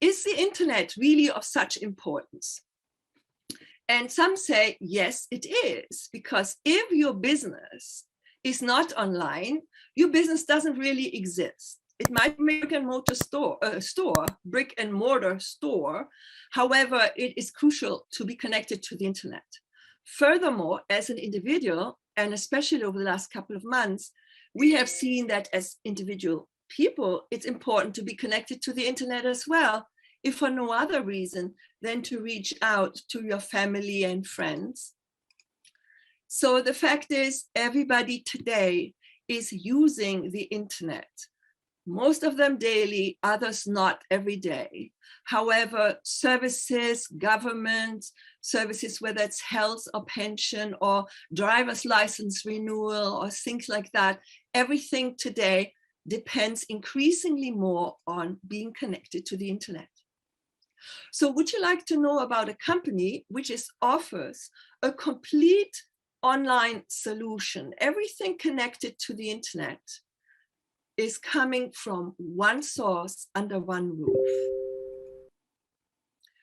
is the internet really of such importance? And some say, yes, it is, because if your business is not online, your business doesn't really exist. It might be a brick and mortar store. However, it is crucial to be connected to the internet. Furthermore, as an individual, and especially over the last couple of months, we have seen that as individual people, it's important to be connected to the internet as well, if for no other reason than to reach out to your family and friends. So the fact is, everybody today is using the internet. Most of them daily, others not every day. However, services, government services, whether it's health or pension or driver's license renewal or things like that, everything today depends increasingly more on being connected to the internet. So would you like to know about a company which offers a complete online solution? Everything connected to the internet is coming from one source under one roof.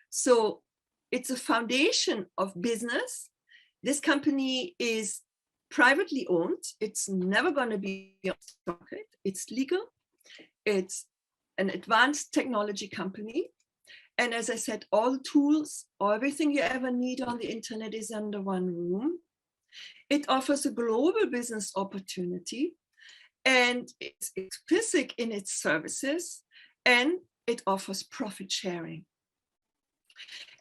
So it's a foundation of business. This company is privately owned. It's never going to be on the stock market. It's legal. It's an advanced technology company. And as I said, all the tools, everything you ever need on the internet is under one room. It offers a global business opportunity, and it's explicit in its services, and it offers profit sharing.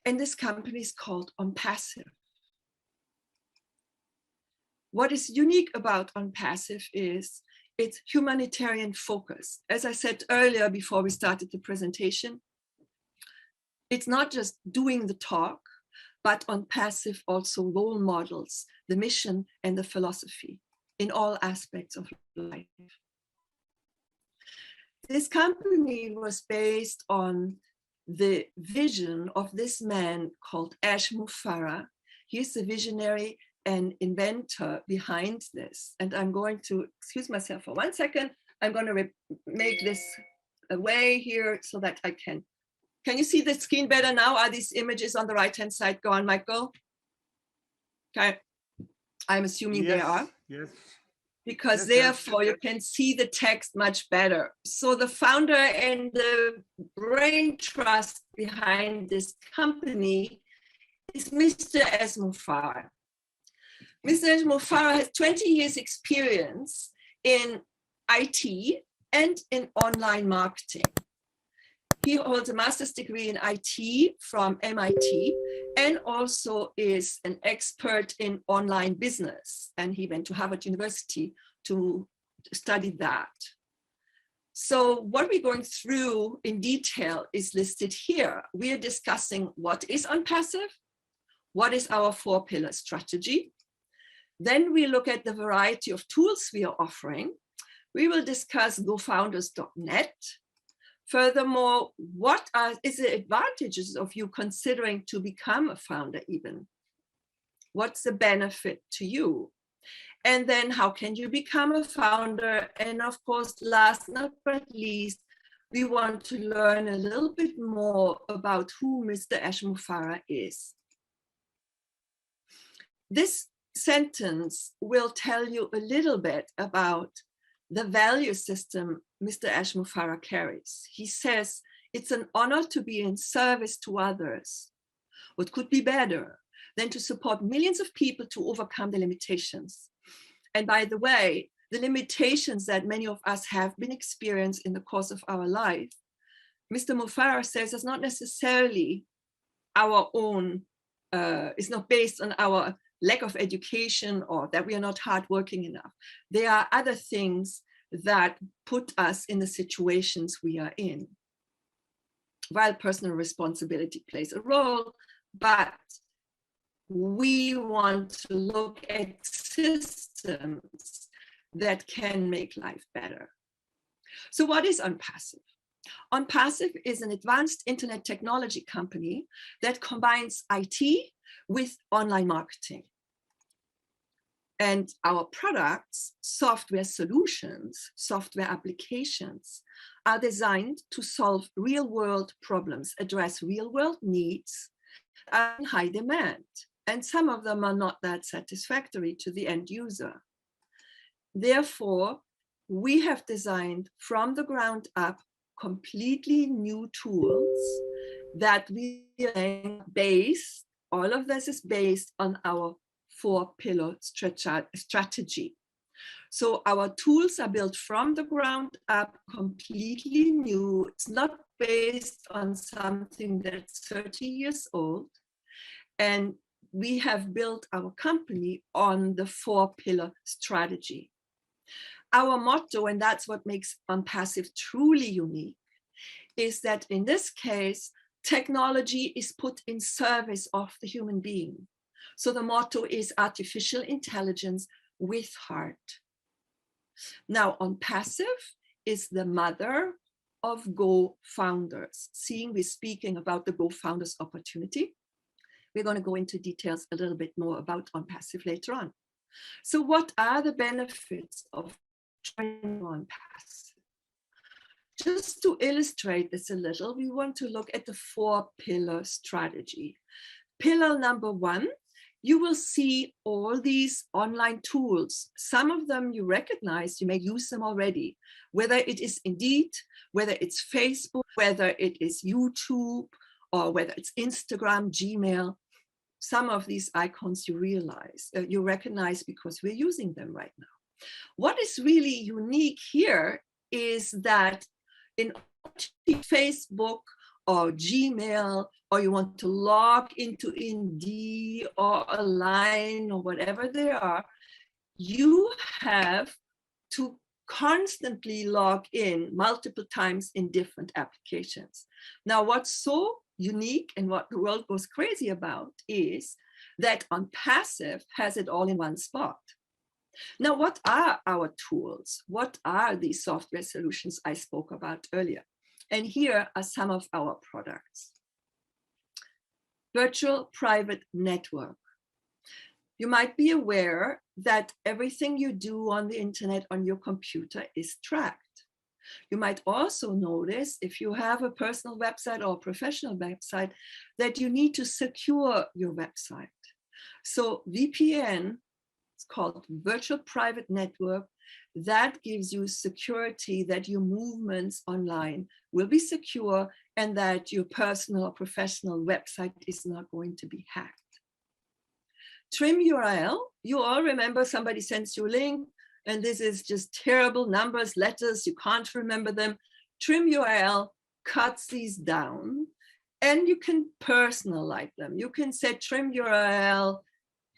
And this company is called OnPassive. What is unique about OnPassive is its humanitarian focus. As I said earlier before we started the presentation, it's not just doing the talk, but OnPassive also role models the mission and the philosophy in all aspects of life. This company was based on the vision of this man called CATMo TF. He's the visionary and inventor behind this. And I'm going to excuse myself for 1 second. I'm going to make this away here so that I can. Can you see the screen better now? Are these images on the right-hand side? Go on, Michael. Okay. I'm assuming yes, they are. Yes. Because therefore you can see the text much better. So the founder and the brain trust behind this company is Mr. CATMo TF. Mr. CATMo TF has 20 years experience in IT and in online marketing. He holds a master's degree in IT from MIT and also is an expert in online business. And he went to Harvard University to study that. So what we're going through in detail is listed here. We are discussing what is OnPassive, what is our 4-pillar strategy. Then we look at the variety of tools we are offering. We will discuss GoFounders.net. Furthermore, what is the advantages of you considering to become a founder even? What's the benefit to you? And then how can you become a founder? And of course, last but not least, we want to learn a little bit more about who Mr. CATMo TF is. This sentence will tell you a little bit about the value system Mr. CATMo TF carries. He says, it's an honor to be in service to others. What could be better than to support millions of people to overcome their limitations? And by the way, the limitations that many of us have been experienced in the course of our life, Mr. TF says is not necessarily our own, it's not based on our lack of education or that we are not hardworking enough. There are other things that put us in the situations we are in. While personal responsibility plays a role, but we want to look at systems that can make life better. So what is OnPassive? OnPassive is an advanced internet technology company that combines IT with online marketing. And our products, software solutions, software applications, are designed to solve real-world problems, address real-world needs, are in high demand. And some of them are not that satisfactory to the end user. Therefore, we have designed from the ground up completely new tools that we are based, all of this is based on our 4-pillar strategy. So our tools are built from the ground up, completely new. It's not based on something that's 30 years old. And we have built our company on the 4-pillar strategy. Our motto, and that's what makes OnPassive truly unique, is that in this case, technology is put in service of the human being. So the motto is artificial intelligence with heart. Now, OnPassive is the mother of Go Founders. Seeing we're speaking about the Go Founders opportunity. We're going to go into details a little bit more about OnPassive later on. So what are the benefits of joining OnPassive? Just to illustrate this a little, we want to look at the 4-pillar strategy. Pillar number 1, you will see all these online tools. Some of them you recognize, you may use them already, whether it is Indeed, whether it's Facebook, whether it is YouTube, or whether it's Instagram, Gmail. Some of these icons you recognize because we're using them right now. What is really unique here is that in Facebook or Gmail, or you want to log into Indeed or Align or whatever they are, you have to constantly log in multiple times in different applications. Now, what's so unique and what the world goes crazy about is that OnPassive has it all in one spot. Now, what are our tools? What are these software solutions I spoke about earlier? And here are some of our products. Virtual private network. You might be aware that everything you do on the internet on your computer is tracked. You might also notice if you have a personal website or a professional website that you need to secure your website. So VPN, it's called Virtual Private Network, that gives you security that your movements online will be secure and that your personal or professional website is not going to be hacked. Trim URL, you all remember somebody sends you a link and this is just terrible numbers, letters, you can't remember them. Trim URL cuts these down and you can personalize them. You can say trim URL,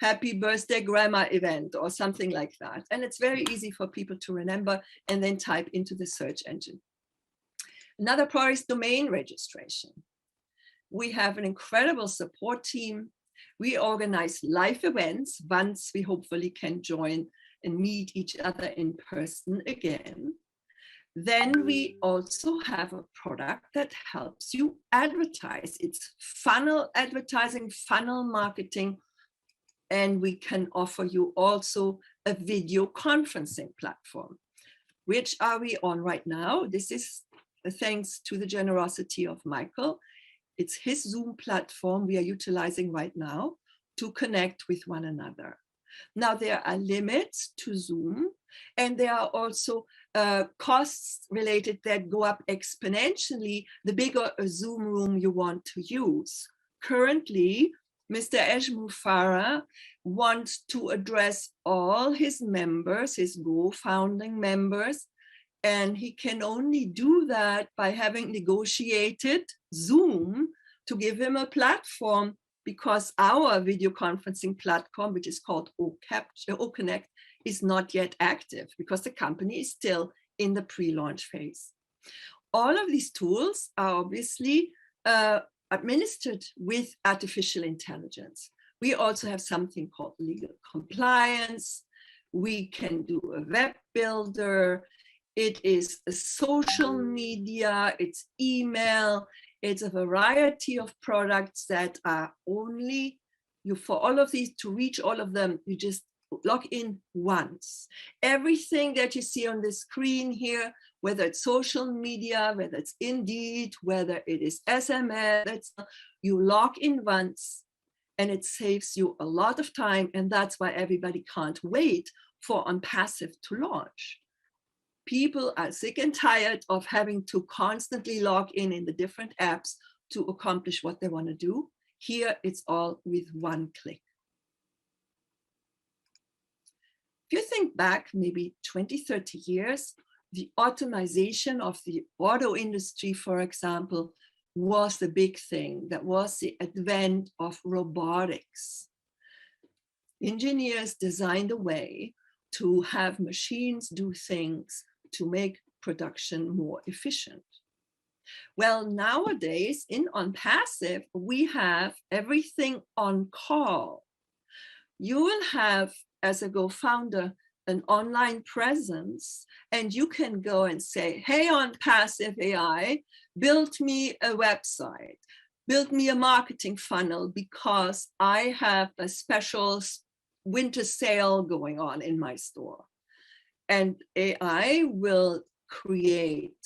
happy birthday grandma event or something like that. And it's very easy for people to remember and then type into the search engine. Another part is domain registration. We have an incredible support team. We organize live events once we hopefully can join and meet each other in person again. Then we also have a product that helps you advertise. It's funnel advertising, funnel marketing, and we can offer you also a video conferencing platform. Which are we on right now? This is thanks to the generosity of Michael. It's his Zoom platform we are utilizing right now to connect with one another. Now, there are limits to Zoom, and there are also costs related that go up exponentially the bigger a Zoom room you want to use. Currently, Mr. Eshmu Farah wants to address all his members, his Go founding members, and he can only do that by having negotiated Zoom to give him a platform, because our video conferencing platform, which is called OConnect, is not yet active because the company is still in the pre-launch phase. All of these tools are obviously administered with artificial intelligence. We also have something called legal compliance. We can do a web builder. It is a social media, it's email, it's a variety of products that are only, for all of these, to reach all of them, you just log in once. Everything that you see on the screen here, whether it's social media, whether it's Indeed, whether it is SMS, you log in once and it saves you a lot of time. And that's why everybody can't wait for OnPassive to launch. People are sick and tired of having to constantly log in the different apps to accomplish what they want to do. Here, it's all with one click. If you think back maybe 20, 30 years, the automation of the auto industry, for example, was the big thing. That was the advent of robotics. Engineers designed a way to have machines do things to make production more efficient. Well, nowadays in OnPassive, we have everything on call. You will have, as a Go-founder, an online presence, and you can go and say, hey, OnPassive AI, build me a website, build me a marketing funnel because I have a special winter sale going on in my store. And AI will create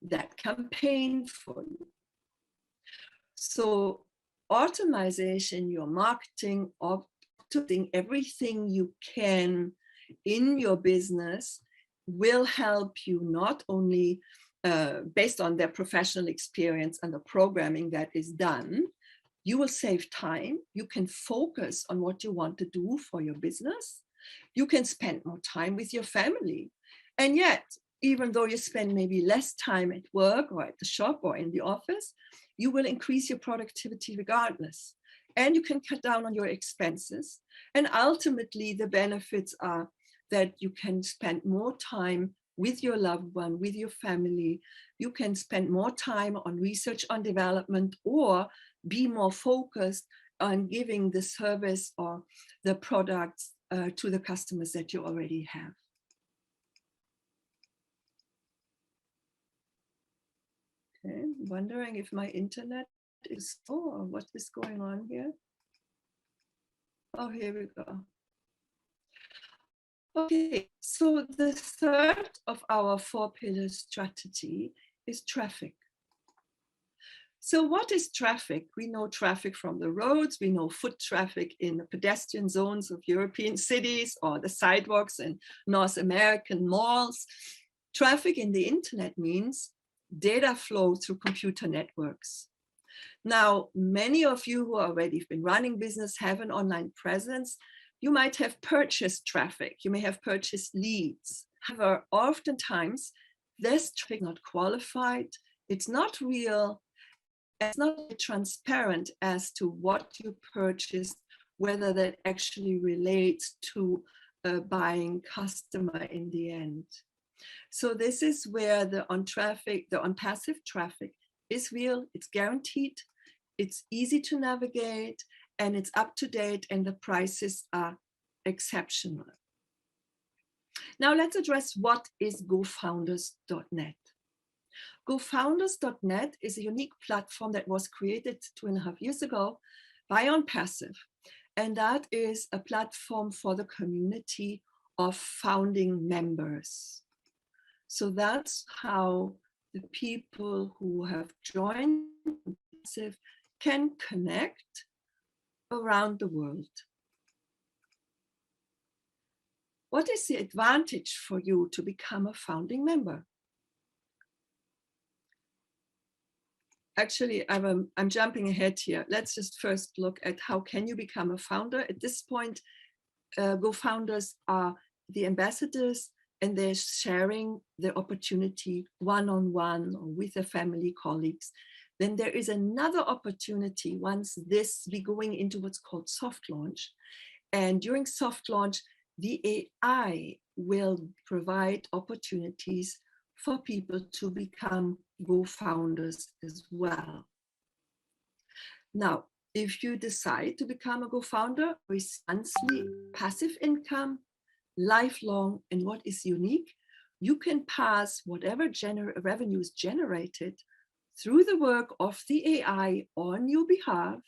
that campaign for you. So automation, your marketing, doing everything you can in your business will help you not only based on their professional experience and the programming that is done. You will save time. You can focus on what you want to do for your business. You can spend more time with your family. And yet, even though you spend maybe less time at work or at the shop or in the office, you will increase your productivity regardless. And you can cut down on your expenses. And ultimately, the benefits are that you can spend more time with your loved one, with your family. You can spend more time on research and development, or be more focused on giving the service or the products to the customers that you already have. Okay, wondering if my internet is slow or what is going on here. Oh, here we go. Okay, so the third of our 4-pillar strategy is traffic. So what is traffic? We know traffic from the roads. We know foot traffic in the pedestrian zones of European cities or the sidewalks in North American malls. Traffic in the internet means data flow through computer networks. Now, many of you who already have been running business have an online presence. You might have purchased traffic. You may have purchased leads. However, oftentimes, this traffic is not qualified. It's not real. It's not transparent as to what you purchased, whether that actually relates to a buying customer in the end. So this is where the OnPassive traffic is real, it's guaranteed, it's easy to navigate, and it's up to date, and the prices are exceptional. Now let's address what is GoFounders.net. GoFounders.net is a unique platform that was created 2.5 years ago by OnPassive, and that is a platform for the community of founding members. So that's how the people who have joined OnPassive can connect around the world. What is the advantage for you to become a founding member? Actually, I'm jumping ahead here. Let's just first look at how can you become a founder. At this point, GoFounders are the ambassadors, and they're sharing the opportunity one-on-one or with their family, colleagues. Then there is another opportunity once we're going into what's called soft launch. And during soft launch, the AI will provide opportunities for people to become Go-founders as well. Now, if you decide to become a Go-founder, with monthly passive income, lifelong, and what is unique, you can pass whatever revenue is generated through the work of the AI on your behalf,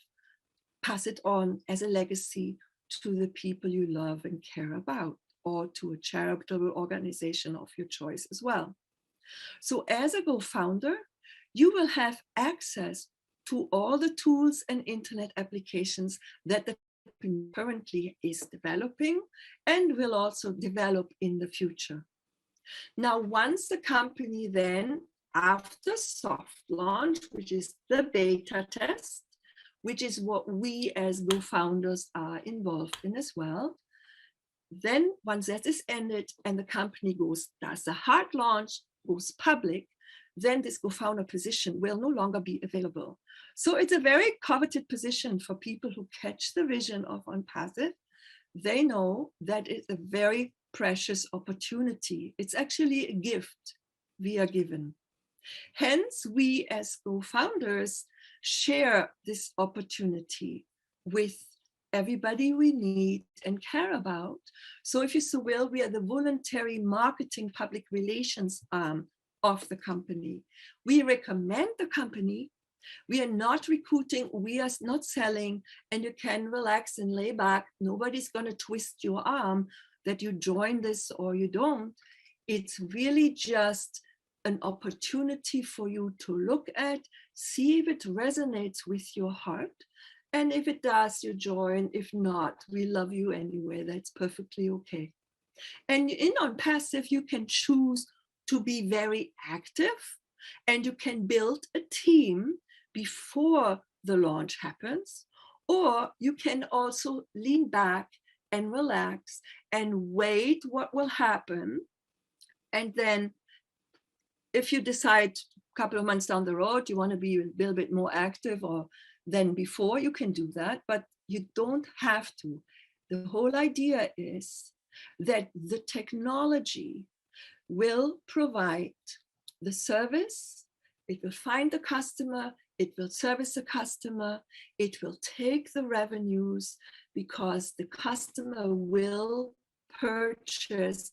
pass it on as a legacy to the people you love and care about, or to a charitable organization of your choice as well. So as a co-founder, you will have access to all the tools and internet applications that the company currently is developing and will also develop in the future. Now, once the company then, after soft launch, which is the beta test, which is what we as co-founders are involved in as well, then once that is ended and the company does a hard launch, goes public, then this co-founder position will no longer be available. So it's a very coveted position for people who catch the vision of OnPassive. They know that it's a very precious opportunity. It's actually a gift we are given. Hence, we as co-founders share this opportunity with everybody we need and care about. So if you so will, we are the voluntary marketing public relations arm of the company. We recommend the company. We are not recruiting, we are not selling, and you can relax and lay back. Nobody's going to twist your arm that you join this or you don't. It's really just an opportunity for you to look at, see if it resonates with your heart. And if it does, you join. If not, we love you anyway. That's perfectly okay. And in OnPassive, you can choose to be very active, and you can build a team before the launch happens, or you can also lean back and relax and wait what will happen. And then if you decide a couple of months down the road, you want to be a little bit more active or than before, you can do that, but you don't have to. The whole idea is that the technology will provide the service, it will find the customer, it will service the customer, it will take the revenues, because the customer will purchase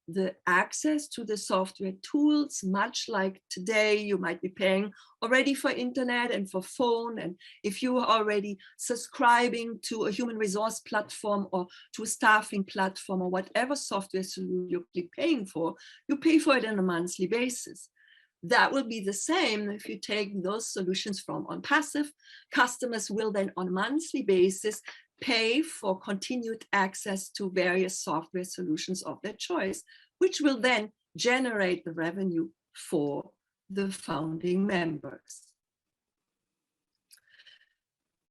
the access to the software tools, much like today you might be paying already for internet and for phone. And if you are already subscribing to a human resource platform or to a staffing platform or whatever software solution you're paying for, you pay for it on a monthly basis. That will be the same if you take those solutions from OnPassive. Customers will then on a monthly basis pay for continued access to various software solutions of their choice, which will then generate the revenue for the founding members.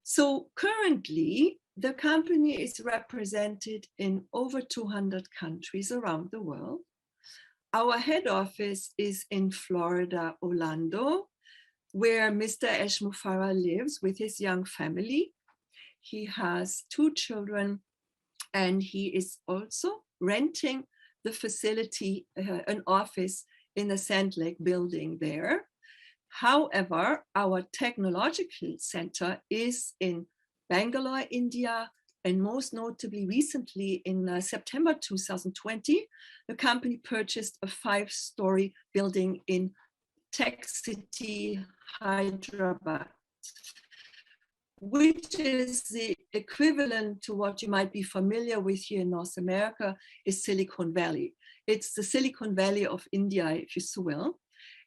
So currently, the company is represented in over 200 countries around the world. Our head office is in Florida, Orlando, where Mr. Eshmufara lives with his young family. He has 2 children, and he is also renting the facility, an office in the Sand Lake building there. However, our technological center is in Bangalore, India, and most notably recently in September 2020, the company purchased a 5-story building in Tech City, Hyderabad, which is the equivalent to what you might be familiar with here in North America is Silicon Valley. It's the Silicon Valley of India, if you so will.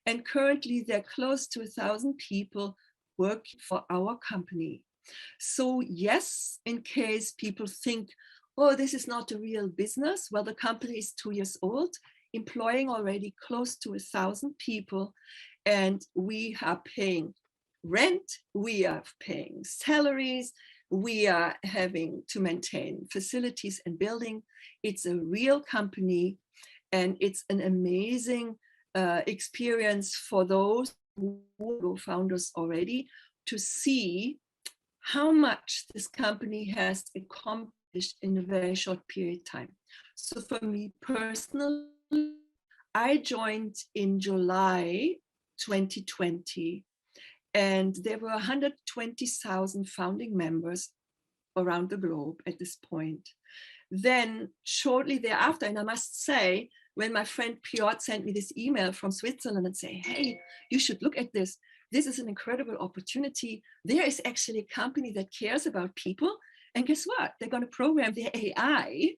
And currently there are close to 1,000 people working for our company. So yes, in case people think, oh, this is not a real business. Well, the company is 2 years old, employing already close to 1,000 people. And we are paying rent, we are paying salaries, we are having to maintain facilities and building. It's a real company, and it's an amazing experience for those who are founders already to see how much this company has accomplished in a very short period of time. So for me personally, I joined in July 2020, and there were 120,000 founding members around the globe at this point. Then shortly thereafter, and I must say, when my friend Piotr sent me this email from Switzerland and say, hey, you should look at this. This is an incredible opportunity. There is actually a company that cares about people And guess what? They're going to program the AI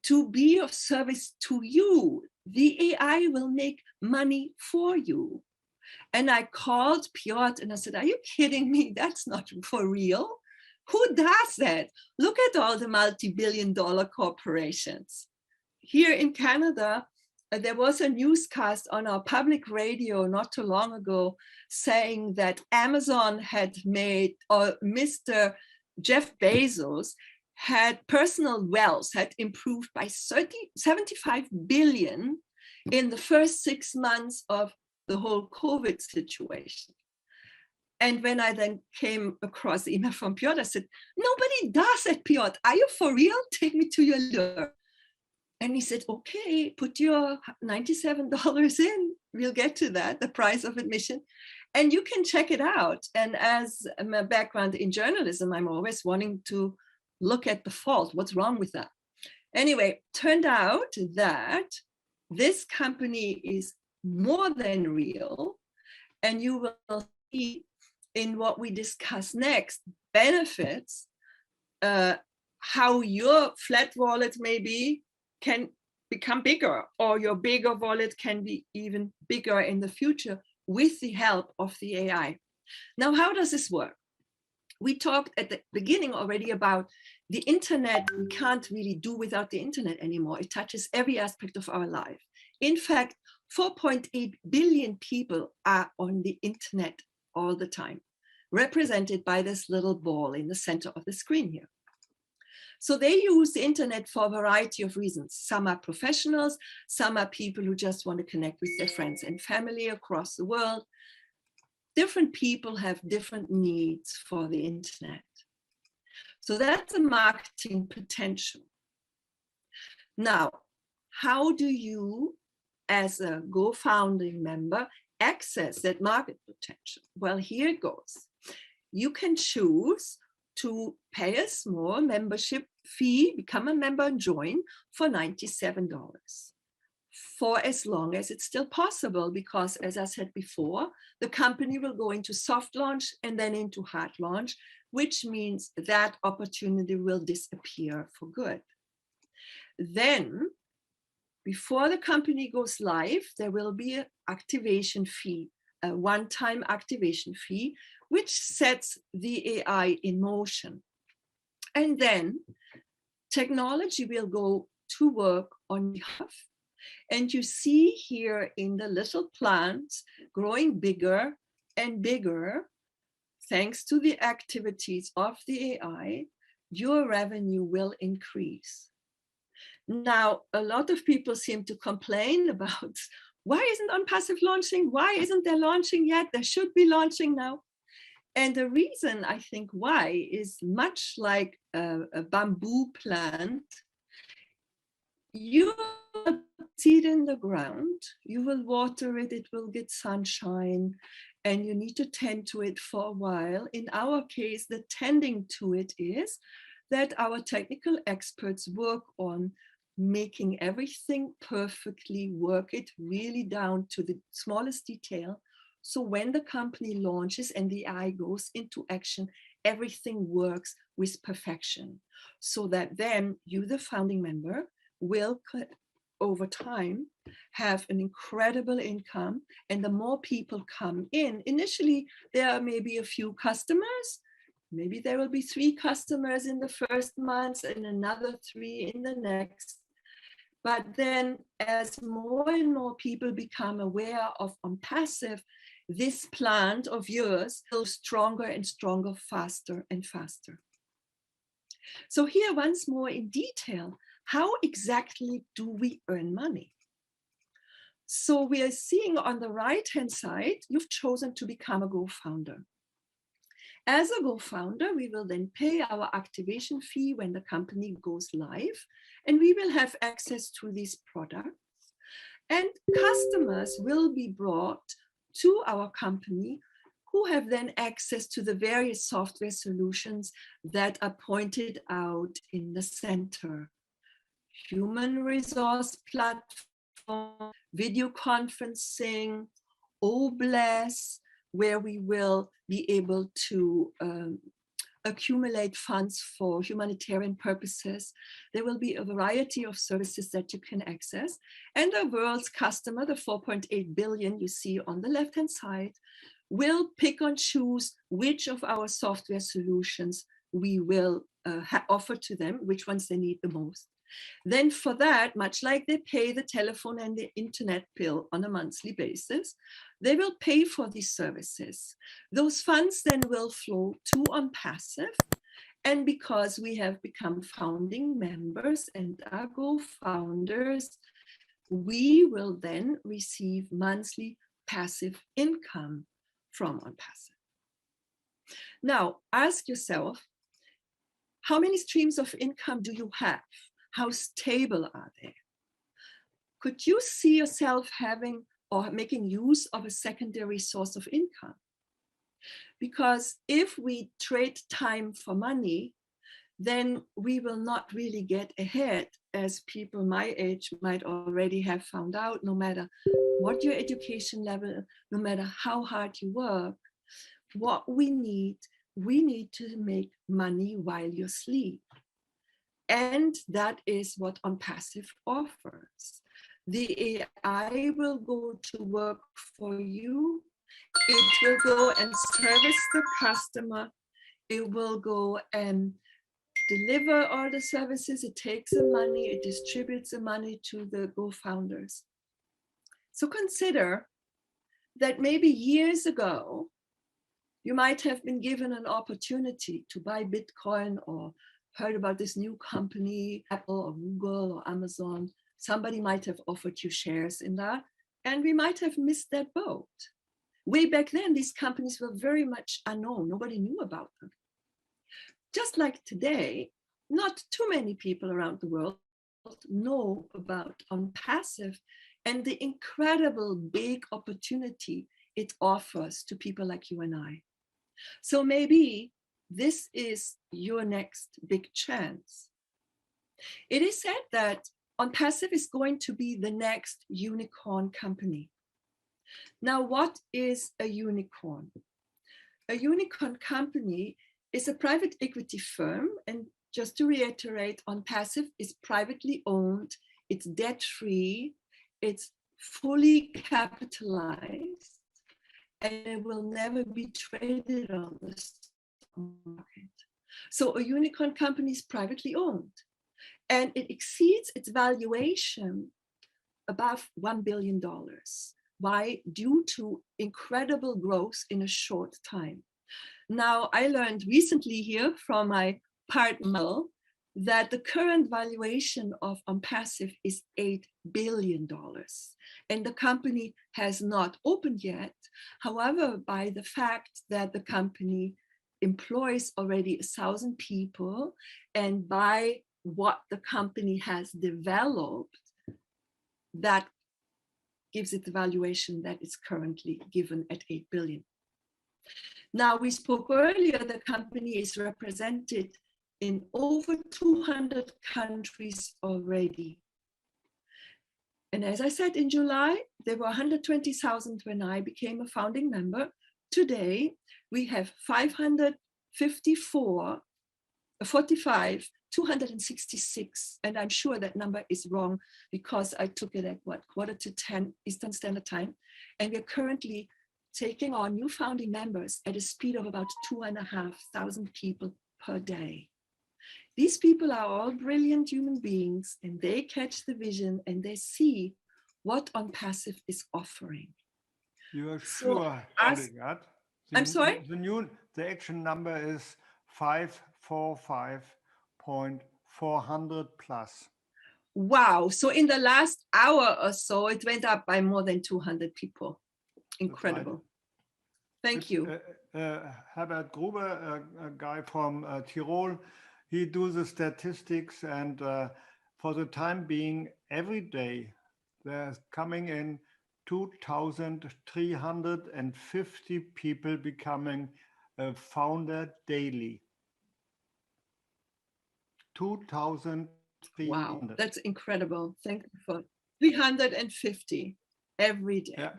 to be of service to you. The AI will make money for you. And I called Piotr and I said, are you kidding me? That's not for real. Who does that? Look at all the multi-billion-dollar corporations. Here in Canada, there was a newscast on our public radio not too long ago saying that Amazon had made, or Mr. Jeff Bezos had personal wealth had improved by 75 billion in the first 6 months of the whole COVID situation. And when I then came across the email from Piotr, I said, nobody does it, Piotr. Are you for real? Take me to your leader. And he said, okay, put your $97 in. We'll get to that, the price of admission. And you can check it out. And as my background in journalism, I'm always wanting to look at the fault. What's wrong with that? Anyway, turned out that this company is more than real. And you will see in what we discuss next, benefits, how your flat wallet maybe can become bigger, or your bigger wallet can be even bigger in the future with the help of the AI. Now, how does this work? We talked at the beginning already about the internet. We can't really do without the internet anymore. It touches every aspect of our life. In fact, 4.8 billion people are on the internet all the time, represented by this little ball in the center of the screen here. So they use the internet for a variety of reasons. Some are professionals, some are people who just want to connect with their friends and family across the world. Different people have different needs for the internet. So that's a marketing potential. Now, how do you, as a Go founding member, access that market potential? Well, here it goes. You can choose to pay a small membership fee, become a member and join for $97 for as long as it's still possible, because as I said before, the company will go into soft launch and then into hard launch, which means that opportunity will disappear for good. Then, before the company goes live, there will be an activation fee, a one-time activation fee, which sets the AI in motion. And then technology will go to work on behalf. And you see here in the little plants growing bigger and bigger, thanks to the activities of the AI, your revenue will increase. Now, a lot of people seem to complain about, why isn't OnPassive launching? Why isn't there launching yet? There should be launching now. And the reason I think why is much like a bamboo plant. You seed in the ground, you will water it, it will get sunshine, and you need to tend to it for a while. In our case, the tending to it is that our technical experts work on making everything perfectly work, it really down to the smallest detail. So when the company launches and the AI goes into action, everything works with perfection. So that then you, the founding member, will over time have an incredible income. And the more people come in, initially there are maybe a few customers, maybe there will be 3 customers in the first month and another 3 in the next. But then as more and more people become aware of OnPassive, this plant of yours will stronger and stronger, faster and faster. So here once more in detail, how exactly do we earn money? So we are seeing on the right-hand side, you've chosen to become a Go founder. As a Go founder, we will then pay our activation fee when the company goes live, and we will have access to these products. And customers will be brought to our company who have then access to the various software solutions that are pointed out in the center. Human resource platform, video conferencing, OBLES, where we will be able to accumulate funds for humanitarian purposes. There will be a variety of services that you can access. And the world's customer, the 4.8 billion you see on the left-hand side, will pick and choose which of our software solutions we will offer to them, which ones they need the most. Then for that, much like they pay the telephone and the internet bill on a monthly basis, they will pay for these services. Those funds then will flow to OnPassive. And because we have become founding members and are co-founders, we will then receive monthly passive income from OnPassive. Now, ask yourself, how many streams of income do you have? How stable are they? Could you see yourself having or making use of a secondary source of income? Because if we trade time for money, then we will not really get ahead, as people my age might already have found out. No matter what your education level, no matter how hard you work, what we need to make money while you sleep. And that is what OnPassive offers. The AI will go to work for you. It will go and service the customer. It will go and deliver all the services. It takes the money, it distributes the money to the co-founders. So consider that maybe years ago, you might have been given an opportunity to buy Bitcoin or heard about this new company, Apple or Google or Amazon. Somebody might have offered you shares in that, and we might have missed that boat. Way back then, these companies were very much unknown. Nobody knew about them. Just like today, not too many people around the world know about OnPassive and the incredible big opportunity it offers to people like you and I. So maybe this is your next big chance. It is said that OnPassive is going to be the next unicorn company. Now, what is a unicorn? A unicorn company is a private equity firm, and just to reiterate, OnPassive is privately owned, it's debt-free, it's fully capitalized, and it will never be traded on the stock market. So a unicorn company is privately owned, and it exceeds its valuation above $1 billion. Why? Due to incredible growth in a short time. Now, I learned recently here from my partner that the current valuation of OnPassive is $8 billion. And the company has not opened yet. However, by the fact that the company employs already 1,000 people, and by what the company has developed, that gives it the valuation that is currently given at 8 billion. Now, we spoke earlier, the company is represented in over 200 countries already. And as I said, in July, there were 120,000 when I became a founding member. Today, we have 266, and I'm sure that number is wrong because I took it at 9:45 Eastern Standard Time, and we're currently taking on new founding members at a speed of about 2,500 people per day. These people are all brilliant human beings, and they catch the vision and they see what OnPassive is offering. You are sure, Hildegard? I'm sorry? The action number is 545.400 plus. Wow. So in the last hour or so, it went up by more than 200 people. Incredible. Right. Thank you. Herbert Gruber, a guy from Tirol, he does the statistics, and for the time being, every day there's coming in 2,350 people becoming a founder daily. 2,300. Wow, that's incredible. Thank you for 350 every day. Yeah.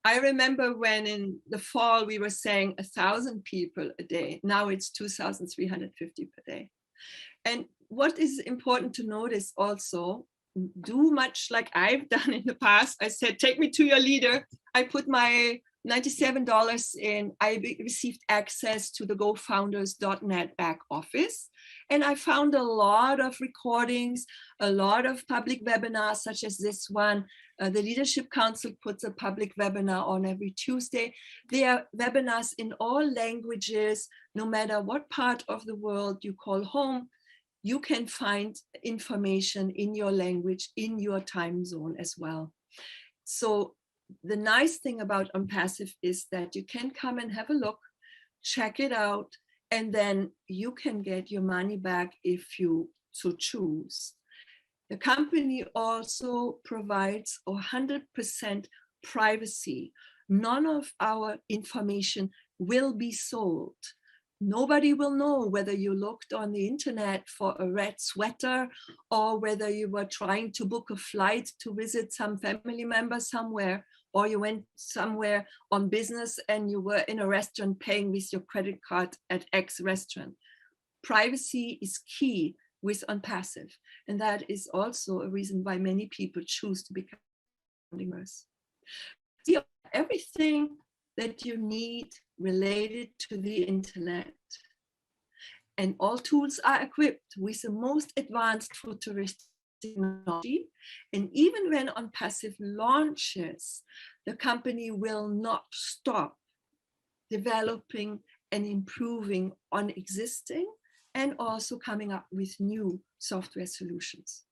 I remember when in the fall we were saying 1,000 people a day. Now it's 2,350 per day. And what is important to notice also, do much like I've done in the past. I said, take me to your leader. I put my $97 in. I received access to the GoFounders.net back office. And I found a lot of recordings, a lot of public webinars, such as this one. The Leadership Council puts a public webinar on every Tuesday. There are webinars in all languages, no matter what part of the world you call home. You can find information in your language, in your time zone as well. So the nice thing about OnPassive is that you can come and have a look, check it out, and then you can get your money back if you so choose. The company also provides 100% privacy. None of our information will be sold. Nobody will know whether you looked on the internet for a red sweater or whether you were trying to book a flight to visit some family member somewhere, or you went somewhere on business and you were in a restaurant paying with your credit card at X restaurant. Privacy is key with OnPassive, and that is also a reason why many people choose to become members. See, everything that you need related to the internet. And all tools are equipped with the most advanced futuristic technology. And even when OnPassive launches, the company will not stop developing and improving on existing and also coming up with new software solutions.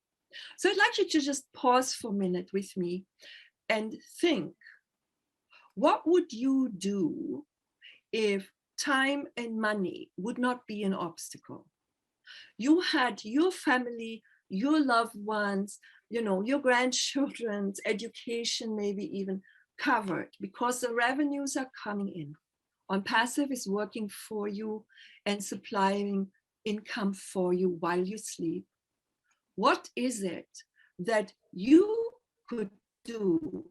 So I'd like you to just pause for a minute with me and think, what would you do if time and money would not be an obstacle? You had your family, your loved ones, your grandchildren's education maybe even covered because the revenues are coming in. OnPassive is working for you and supplying income for you while you sleep. What is it that you could do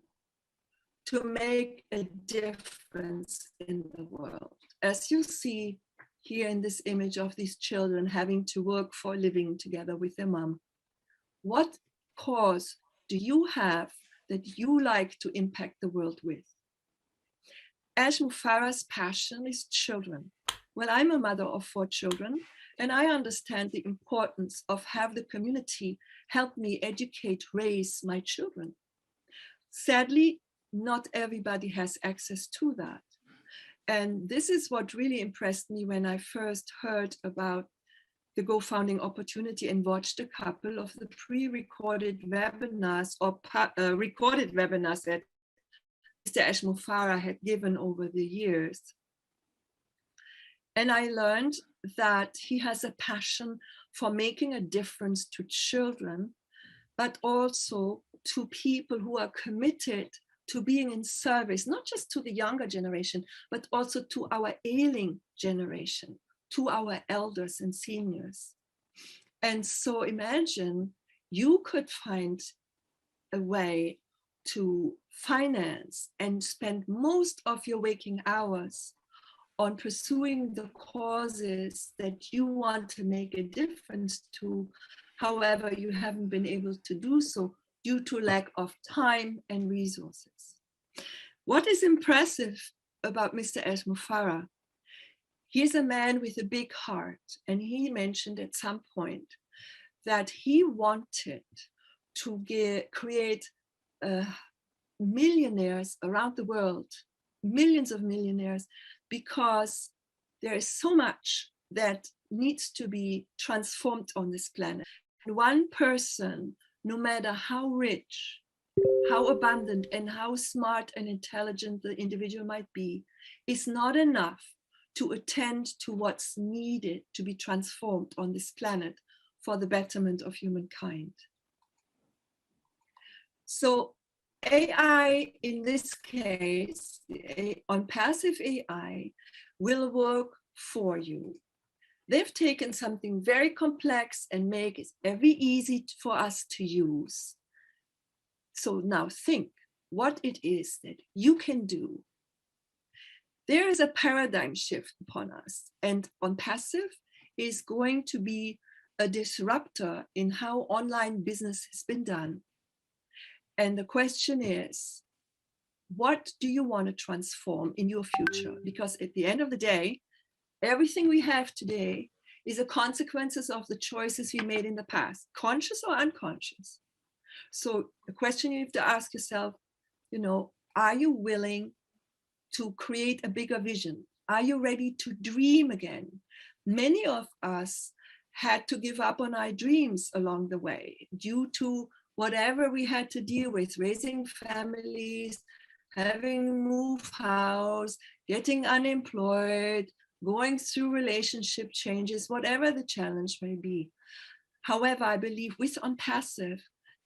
to make a difference in the world? As you see here in this image of these children having to work for a living together with their mom, what cause do you have that you like to impact the world with? Farah's passion is children. Well, I'm a mother of 4 children, and I understand the importance of have the community help me educate, raise my children. Sadly, not everybody has access to that. And this is what really impressed me when I first heard about the GoFunding opportunity and watched a couple of the pre-recorded webinars or recorded webinars that Mr. Farah had given over the years. And I learned that he has a passion for making a difference to children, but also to people who are committed to being in service, not just to the younger generation, but also to our ailing generation, to our elders and seniors. And so imagine you could find a way to finance and spend most of your waking hours on pursuing the causes that you want to make a difference to. However, you haven't been able to do so due to lack of time and resources. What is impressive about Mr. Farah? He's a man with a big heart, and he mentioned at some point that he wanted to create millionaires around the world, millions of millionaires, because there is so much that needs to be transformed on this planet. And one person, no matter how rich, how abundant, and how smart and intelligent the individual might be, is not enough to attend to what's needed to be transformed on this planet for the betterment of humankind. So AI, in this case, OnPassive AI, will work for you. They've taken something very complex and make it very easy for us to use. So now think, what it is that you can do. There is a paradigm shift upon us, and OnPassive is going to be a disruptor in how online business has been done. And the question is, what do you want to transform in your future? Because at the end of the day, everything we have today is the consequences of the choices we made in the past, conscious or unconscious. So the question you have to ask yourself, are you willing to create a bigger vision? Are you ready to dream again? Many of us had to give up on our dreams along the way due to whatever we had to deal with, raising families, having moved house, getting unemployed, going through relationship changes, whatever the challenge may be. However, I believe with OnPassive,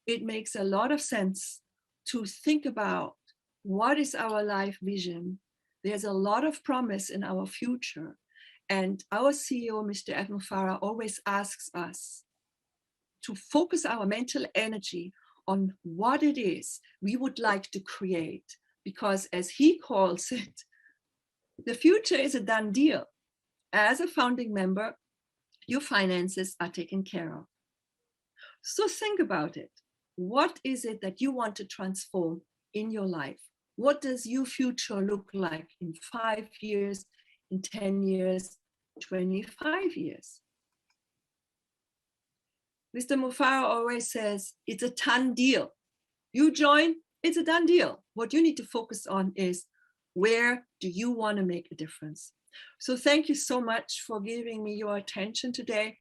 it makes a lot of sense to think about what is our life vision. There's a lot of promise in our future. And our CEO, Mr. Farah, always asks us to focus our mental energy on what it is we would like to create. Because as he calls it, the future is a done deal. As a founding member, your finances are taken care of. So think about it. What is it that you want to transform in your life? What does your future look like in 5 years, in 10 years, 25 years? Mr. Mufara always says, it's a done deal. You join, it's a done deal. What you need to focus on is, where do you want to make a difference? So thank you so much for giving me your attention today.